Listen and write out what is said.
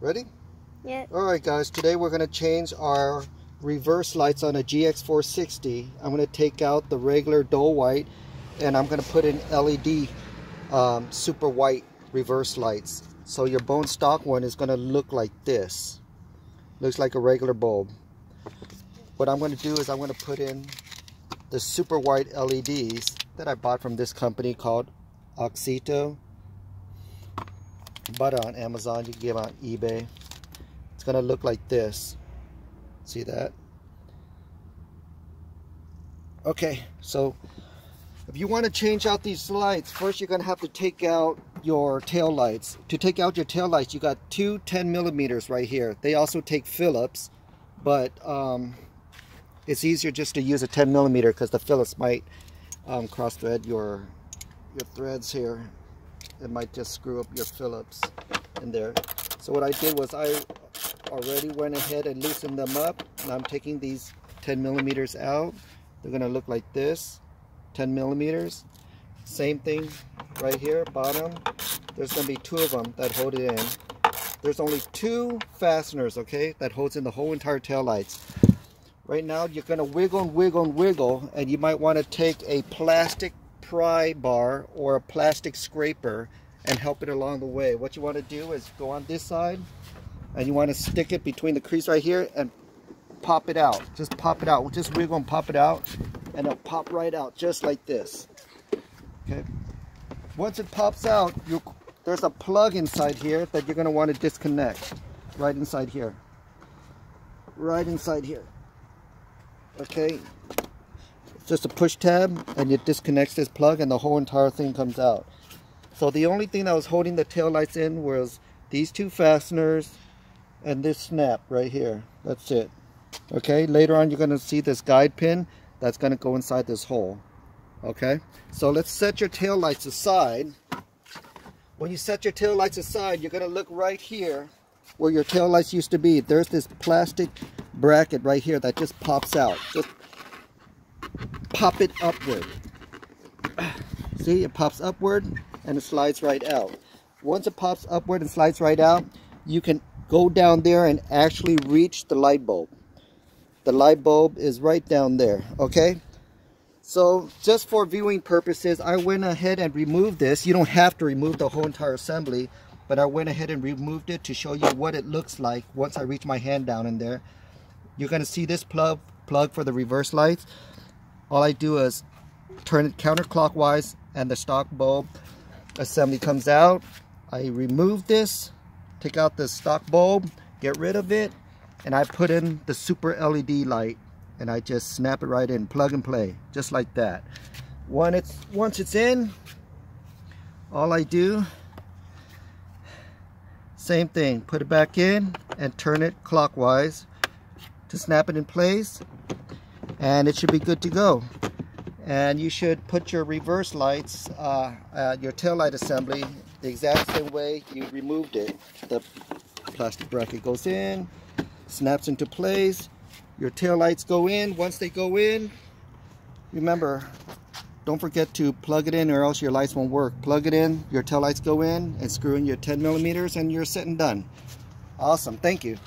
Ready? Yeah. Alright guys, today we're going to change our reverse lights on a GX460. I'm going to take out the regular dull white and I'm going to put in LED super white reverse lights. So your bone stock one is going to look like this. Looks like a regular bulb. What I'm going to do is I'm going to put in the super white LEDs that I bought from this company called Oxito. Bought it on Amazon, you can get them on eBay. It's gonna look like this. See that? Okay, so if you want to change out these lights, first you're gonna have to take out your tail lights. To take out your tail lights, you got two 10mm right here. They also take Phillips, but it's easier just to use a 10mm because the Phillips might cross thread your threads here. It might just screw up your Phillips in there. So what I did was I already went ahead and loosened them up, and I'm taking these 10mm out. They're gonna look like this, 10mm. Same thing right here, bottom. There's gonna be two of them that hold it in. There's only two fasteners, okay, that holds in the whole entire tail lights. Right now you're gonna wiggle and wiggle and wiggle, and you might want to take a plastic pry bar or a plastic scraper and help it along the way. What you want to do is go on this side and you want to stick it between the crease right here and pop it out. Just pop it out. Just wiggle and pop it out, and it'll pop right out just like this. Okay. Once it pops out, there's a plug inside here that you're going to want to disconnect. Right inside here. Right inside here. Okay. Just a push tab and it disconnects this plug and the whole entire thing comes out. So the only thing that was holding the tail lights in was these two fasteners and this snap right here. That's it. Okay, later on you're going to see this guide pin that's going to go inside this hole. Okay, so let's set your tail lights aside. When you set your tail lights aside, you're going to look right here where your tail lights used to be. There's this plastic bracket right here that just pops out. Just pop it upward. See, it pops upward and it slides right out. Once it pops upward and slides right out, you can go down there and actually reach the light bulb. The light bulb is right down there, okay? So just for viewing purposes, I went ahead and removed this. You don't have to remove the whole entire assembly, but I went ahead and removed it to show you what it looks like once I reach my hand down in there. You're going to see this plug for the reverse lights. All I do is turn it counterclockwise and the stock bulb assembly comes out. I remove this, take out the stock bulb, get rid of it, and I put in the super LED light and I just snap it right in, plug and play, just like that. Once it's in, all I do, same thing, put it back in and turn it clockwise to snap it in place, and it should be good to go. And you should put your reverse lights, your tail light assembly, the exact same way you removed it. The plastic bracket goes in, snaps into place, your tail lights go in. Once they go in, remember, don't forget to plug it in or else your lights won't work. Plug it in, your tail lights go in, and screw in your 10mm and you're set and done. Awesome, thank you.